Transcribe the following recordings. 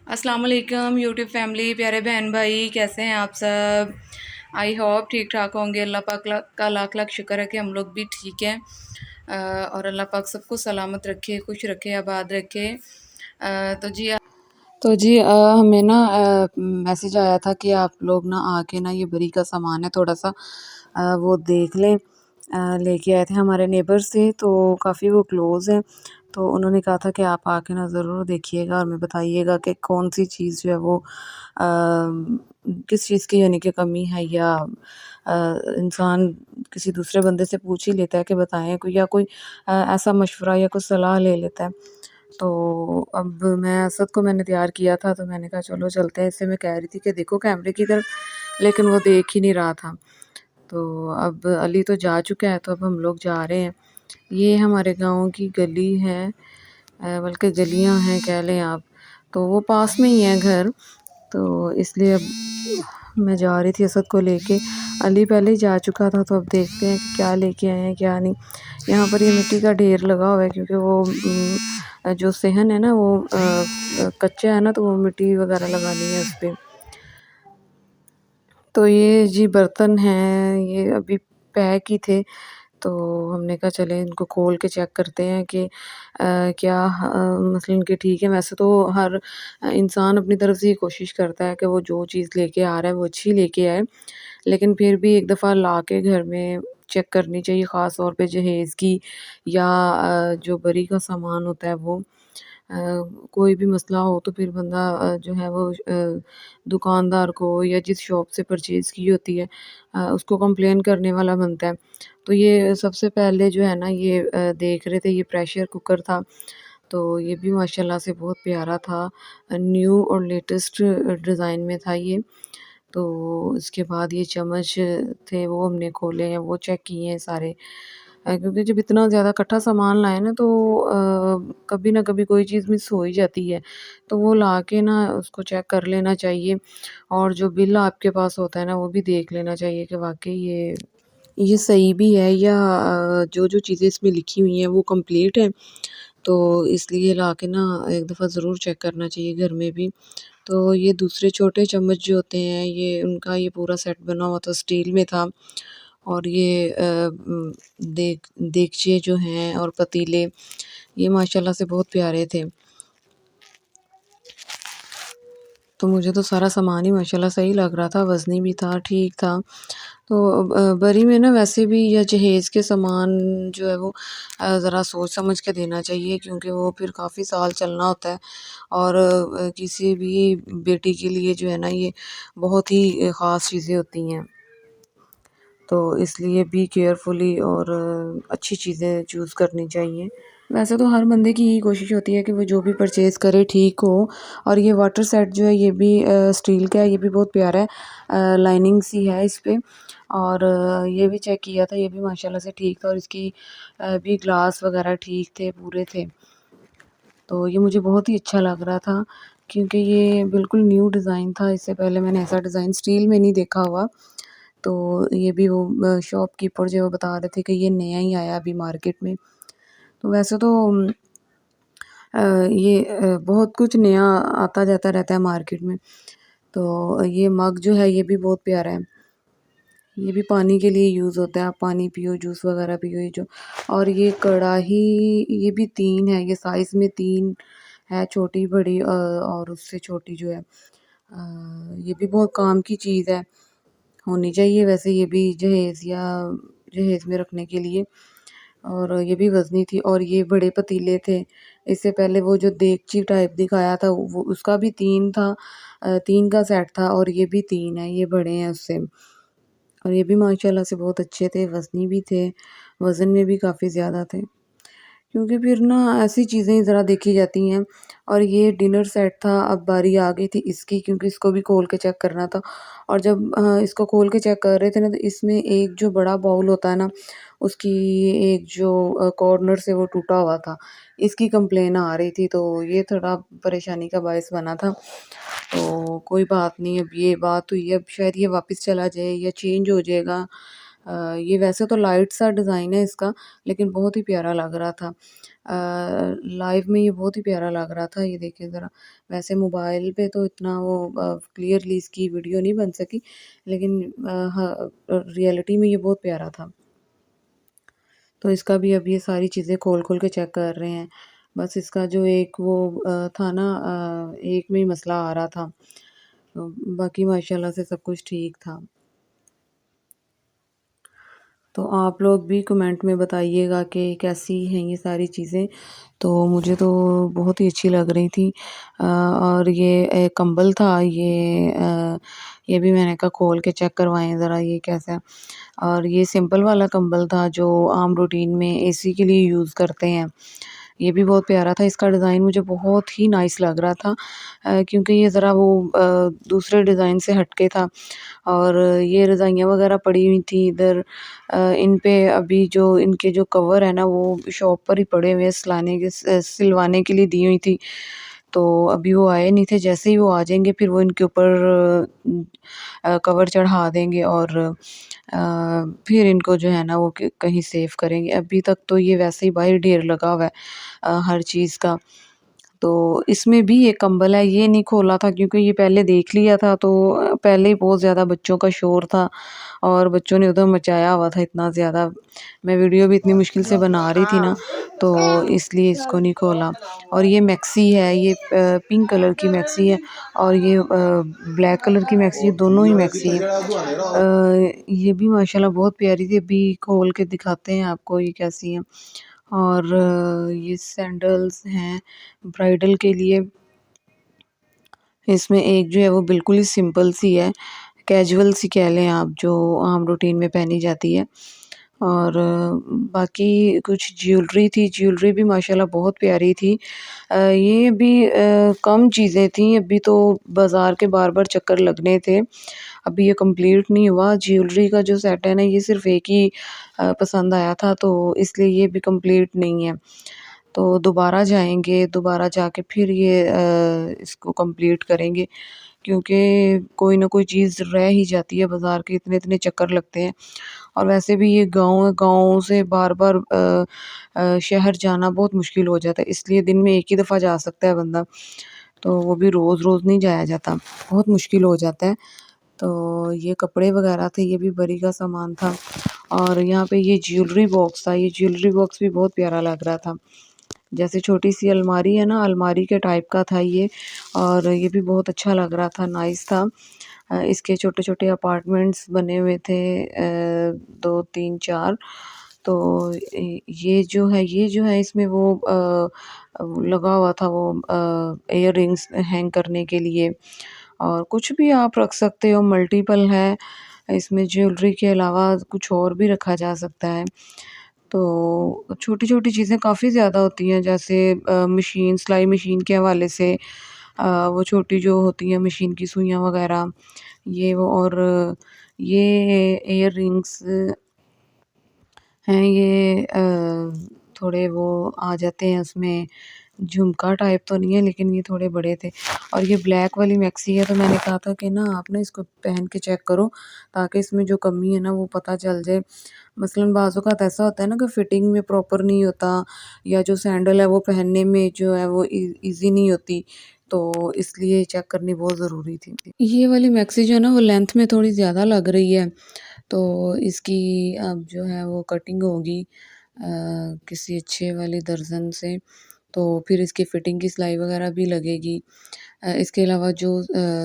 अस्सलाम वालेकुम YouTube family, प्यारे बहन भाई, कैसे हैं आप सब। आई होप ठीक ठाक होंगे। अल्लाह पाक का लाख लाख शुक्र है कि हम लोग भी ठीक हैं। और अल्लाह पाक सबको सलामत रखे, खुश रखे, आबाद रखे। हमें ना मैसेज आया था कि आप लोग ना आके ना ये बरी का सामान है थोड़ा सा वो देख लें। लेके आए थे हमारे नेबर्स थे, तो काफ़ी वो क्लोज़ हैं। तो उन्होंने कहा था कि आप आके ना ज़रूर देखिएगा और हमें बताइएगा कि कौन सी चीज़ जो है वो किस चीज़ की यानी कि कमी है, या इंसान किसी दूसरे बंदे से पूछ ही लेता है कि बताएं कोई, या कोई ऐसा मशवरा या कोई सलाह ले लेता है। तो अब मैं असद को मैंने तैयार किया था, तो मैंने कहा चलो चलते हैं। इससे मैं कह रही थी कि देखो कैमरे की तरफ, लेकिन वो देख ही नहीं रहा था। तो अब अली तो जा चुका है, तो अब हम लोग जा रहे हैं। ये हमारे गाँव की गली है, बल्कि गलियां हैं कह लें आप। तो वो पास में ही है घर, तो इसलिए अब मैं जा रही थी असद को लेके। अली पहले ही जा चुका था, तो अब देखते हैं कि क्या लेके आए हैं क्या नहीं। यहाँ पर ये मिट्टी का ढेर लगा हुआ है, क्योंकि वो जो सेहन है ना वो कच्चा है ना, तो वो मिट्टी वगैरह लगानी है उस पर। तो ये जी बर्तन हैं, ये अभी पैक ही थे, तो हमने कहा चलें इनको खोल के चेक करते हैं कि क्या मसलन कि ठीक है। वैसे तो हर इंसान अपनी तरफ से ये कोशिश करता है कि वो जो चीज़ लेके आ रहा है वो अच्छी लेके आए, लेकिन फिर भी एक दफ़ा ला के घर में चेक करनी चाहिए, ख़ास तौर पे जहेज़ की या जो बरी का सामान होता है वो। अ, कोई भी मसला हो तो फिर बंदा जो है वो दुकानदार को या जिस शॉप से परचेज़ की होती है उसको कंप्लेन करने वाला बनता है। तो ये सबसे पहले जो है ना ये देख रहे थे, ये प्रेशर कुकर था। तो ये भी माशाल्लाह से बहुत प्यारा था, न्यू और लेटेस्ट डिज़ाइन में था ये। तो इसके बाद ये चम्मच थे वो हमने खोले हैं, वो चेक किए हैं सारे। क्योंकि जब इतना ज़्यादा इकट्ठा सामान लाए ना, तो कभी ना कभी कोई चीज़ मिस हो ही जाती है। तो वो ला के ना उसको चेक कर लेना चाहिए, और जो बिल आपके पास होता है ना वो भी देख लेना चाहिए कि वाक़ई ये सही भी है, या जो-जो चीज़ें इसमें लिखी हुई हैं वो कंप्लीट हैं। तो इसलिए ला के ना एक दफ़ा ज़रूर चेक करना चाहिए घर में भी। तो ये दूसरे छोटे चम्मच जो होते हैं, ये उनका ये पूरा सेट बना हुआ था, स्टील में था। और ये देगचे जो हैं और पतीले, ये माशाल्लाह से बहुत प्यारे थे। तो मुझे तो सारा सामान ही माशाल्लाह सही लग रहा था, वज़नी भी था, ठीक था। तो बरी में ना वैसे भी या जहेज़ के सामान जो है वो ज़रा सोच समझ के देना चाहिए, क्योंकि वो फिर काफ़ी साल चलना होता है। और किसी भी बेटी के लिए जो है ना ये बहुत ही ख़ास चीज़ें होती हैं। तो इसलिए बी केयरफुली और अच्छी चीज़ें चूज़ करनी चाहिए। वैसे तो हर बंदे की यही कोशिश होती है कि वो जो भी परचेज़ करे ठीक हो। और ये वाटर सेट जो है ये भी स्टील का है, ये भी बहुत प्यारा है। लाइनिंग सी है इस पे। और ये भी चेक किया था, ये भी माशाल्लाह से ठीक था, और इसकी भी ग्लास वगैरह ठीक थे, पूरे थे। तो ये मुझे बहुत ही अच्छा लग रहा था, क्योंकि ये बिल्कुल न्यू डिज़ाइन था, इससे पहले मैंने ऐसा डिज़ाइन स्टील में नहीं देखा हुआ। तो ये भी वो शॉपकीपर जो बता रहे थे कि ये नया ही आया अभी मार्केट में। तो वैसे तो ये बहुत कुछ नया आता जाता रहता है मार्केट में। तो ये मग जो है ये भी बहुत प्यारा है। ये भी पानी के लिए यूज़ होता है, आप पानी पियो, जूस वगैरह पियो ये जो। और ये कढ़ाई, ये भी 3 है, ये साइज़ में 3 है, छोटी, बड़ी और उससे छोटी जो है। ये भी बहुत काम की चीज़ है, होनी चाहिए वैसे ये भी जहेज़ या जहेज़ में रखने के लिए। और ये भी वज़नी थी, और ये बड़े पतीले थे। इससे पहले वो जो देगची टाइप दिखाया था वो उसका भी 3 था, 3 का सेट था, और ये भी 3 है, ये बड़े हैं उससे। और ये भी माशाल्लाह से बहुत अच्छे थे, वज़नी भी थे, वज़न में भी काफ़ी ज़्यादा थे। क्योंकि फिर ना ऐसी चीज़ें ही ज़रा देखी जाती हैं। और ये डिनर सेट था, अब बारी आ गई थी इसकी, क्योंकि इसको भी खोल के चेक करना था। और जब इसको खोल के चेक कर रहे थे ना, तो इसमें एक जो बड़ा बाउल होता है ना, उसकी एक जो कॉर्नर से वो टूटा हुआ था। इसकी कंप्लेन आ रही थी, तो ये थोड़ा परेशानी का बायस बना था। तो कोई बात नहीं, अब ये बात हुई है, अब शायद ये वापस चला जाए या चेंज हो जाएगा। ये वैसे तो लाइट सा डिज़ाइन है इसका, लेकिन बहुत ही प्यारा लग रहा था। लाइव में ये बहुत ही प्यारा लग रहा था, ये देखिए ज़रा। वैसे मोबाइल पे तो इतना वो क्लियरली इसकी वीडियो नहीं बन सकी, लेकिन हाँ, रियलिटी में ये बहुत प्यारा था। तो इसका भी अब ये सारी चीज़ें खोल-खोल के चेक कर रहे हैं। बस इसका जो एक वो था ना, एक में ही मसला आ रहा था। बाकी माशाल्लाह से सब कुछ ठीक था। तो आप लोग भी कमेंट में बताइएगा कि कैसी हैं ये सारी चीज़ें। तो मुझे तो बहुत ही अच्छी लग रही थी। और ये कंबल था, ये भी मैंने कहा खोल के चेक करवाएँ ज़रा ये कैसा है। और ये सिंपल वाला कंबल था जो आम रूटीन में एसी के लिए यूज़ करते हैं। ये भी बहुत प्यारा था, इसका डिज़ाइन मुझे बहुत ही नाइस लग रहा था, क्योंकि ये ज़रा वो दूसरे डिज़ाइन से हट के था। और ये रज़ाइयाँ वग़ैरह पड़ी हुई थी इधर। इन पे अभी जो इनके जो कवर है ना वो शॉप पर ही पड़े हुए हैं, सिलवाने के लिए दी हुई थी। तो अभी वो आए नहीं थे, जैसे ही वो आ जाएँगे फिर वो इनके ऊपर कवर चढ़ा देंगे और फिर इनको जो है ना वो कहीं सेव करेंगे। अभी तक तो ये वैसे ही बाहर ढेर लगा हुआ है हर चीज़ का। तो इसमें भी ये कंबल है, ये नहीं खोला था क्योंकि ये पहले देख लिया था, तो पहले ही बहुत ज़्यादा बच्चों का शोर था और बच्चों ने उधर मचाया हुआ था इतना ज़्यादा। मैं वीडियो भी इतनी मुश्किल से बना रही थी ना, तो इसलिए इसको नहीं खोला। और ये मैक्सी है, ये पिंक कलर की मैक्सी है और ये ब्लैक कलर की मैक्सी है, दोनों ही मैक्सी है। ये भी माशाल्लाह बहुत प्यारी थी, अभी खोल के दिखाते हैं आपको ये कैसी है। और ये सैंडल्स हैं ब्राइडल के लिए। इसमें एक जो है वो बिल्कुल ही सिंपल सी है, कैजुअल सी कह लें आप, जो आम रूटीन में पहनी जाती है। और बाकी कुछ ज्वेलरी थी, ज्वेलरी भी माशाल्लाह बहुत प्यारी थी। ये भी कम चीज़ें थी, अभी तो बाज़ार के बार-बार चक्कर लगने थे। अभी ये कंप्लीट नहीं हुआ, ज्वेलरी का जो सेट है ना ये सिर्फ़ एक ही पसंद आया था, तो इसलिए ये भी कंप्लीट नहीं है। तो दोबारा जाएँगे, दोबारा जाके फिर ये इसको कंप्लीट करेंगे, क्योंकि कोई ना कोई चीज़ रह ही जाती है, बाज़ार के इतने-इतने चक्कर लगते हैं। और वैसे भी ये गाँव है, गाँव से बार-बार शहर जाना बहुत मुश्किल हो जाता है, इसलिए दिन में एक ही दफ़ा जा सकता है बंदा, तो वो भी रोज़-रोज़ नहीं जाया जाता, बहुत मुश्किल हो जाता है। तो ये कपड़े वग़ैरह थे, ये भी बरी का सामान था। और यहाँ पे ये ज्वेलरी बॉक्स था, ये ज्वेलरी बॉक्स भी बहुत प्यारा लग रहा था। जैसे छोटी-सी अलमारी है ना, अलमारी के टाइप का था ये। और ये भी बहुत अच्छा लग रहा था, नाइस था। इसके छोटे-छोटे अपार्टमेंट्स बने हुए थे, 2, 3, 4। तो ये जो है इसमें वो लगा हुआ था वो इयररिंग्स हैंग करने के लिए। और कुछ भी आप रख सकते हो, मल्टीपल है। इसमें ज्वेलरी के अलावा कुछ और भी रखा जा सकता है। तो छोटी-छोटी चीज़ें काफ़ी ज़्यादा होती हैं, जैसे मशीन, सिलाई मशीन के हवाले से वो छोटी जो होती हैं मशीन की सुइयाँ वग़ैरह, ये वो। और ये इयररिंग्स हैं, ये थोड़े वो आ जाते हैं उसमें, झुमका टाइप तो नहीं है, लेकिन ये थोड़े बड़े थे। और ये ब्लैक वाली मैक्सी है, तो मैंने कहा था कि ना आप ना इसको पहन के चेक करो, ताकि इसमें जो कमी है ना वो पता चल जाए। मसलन बाज़ औक़ात ऐसा होता है ना कि फिटिंग में प्रॉपर नहीं होता, या जो सैंडल है वो पहनने में जो है वो ईज़ी नहीं होती, तो इसलिए चेक करनी बहुत ज़रूरी थी। ये वाली मैक्सी जो है ना वो लेंथ में थोड़ी ज़्यादा लग रही है, तो इसकी अब जो है वो कटिंग होगी किसी अच्छे वाले दर्ज़न से, तो फिर इसकी फ़िटिंग की सिलाई वग़ैरह भी लगेगी। इसके अलावा जो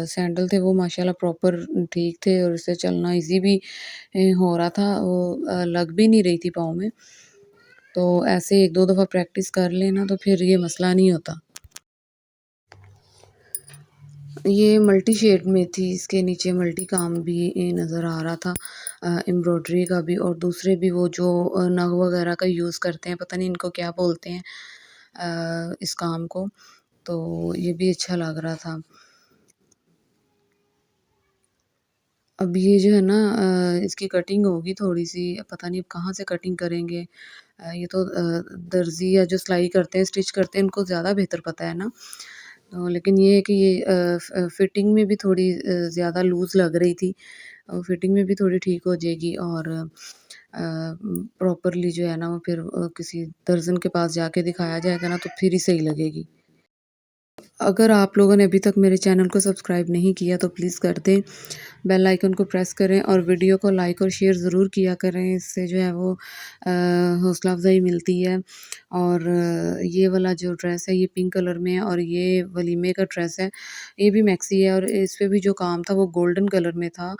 सैंडल थे वो माशाल्लाह प्रॉपर ठीक थे और इससे चलना ईज़ी भी हो रहा था, वो लग भी नहीं रही थी पाँव में। तो ऐसे 1-2 दफ़ा प्रैक्टिस कर लें ना तो फिर ये मसला नहीं होता। ये मल्टी शेड में थी, इसके नीचे मल्टी काम भी नज़र आ रहा था, एम्ब्रॉयडरी का भी, और दूसरे भी वो जो नग वग़ैरह का यूज़ करते हैं, पता नहीं इनको क्या बोलते हैं इस काम को, तो ये भी अच्छा लग रहा था। अब ये जो है ना इसकी कटिंग होगी थोड़ी-सी, पता नहीं अब कहाँ से कटिंग करेंगे। ये तो दर्ज़ी या जो सिलाई करते हैं, स्टिच करते हैं, उनको ज़्यादा बेहतर पता है ना। लेकिन ये है कि ये फ़िटिंग में भी थोड़ी ज़्यादा लूज़ लग रही थी, फिटिंग में भी थोड़ी ठीक हो जाएगी और प्रॉपरली जो है ना वो फिर किसी दर्ज़न के पास जाके दिखाया जाएगा ना तो फिर ही सही लगेगी। अगर आप लोगों ने अभी तक मेरे चैनल को सब्सक्राइब नहीं किया तो प्लीज़ कर दें, बेल आइकन को प्रेस करें और वीडियो को लाइक और शेयर ज़रूर किया करें, इससे जो है वो हौसला अफ़ज़ाई मिलती है। और ये वाला जो ड्रेस है ये पिंक कलर में है और ये वलीमे का ड्रेस है, ये भी मैक्सी है और इस पे भी जो काम था वो गोल्डन कलर में था।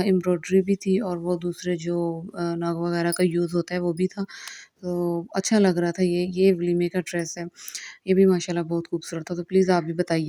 एम्ब्रॉयडरी भी थी और वो दूसरे जो नग वगैरह का यूज़ होता है वो भी था, तो अच्छा लग रहा था ये वलीमे का ड्रेस है। ये भी माशाल्लाह बहुत खूबसूरत था, तो प्लीज़ आप भी बताइए।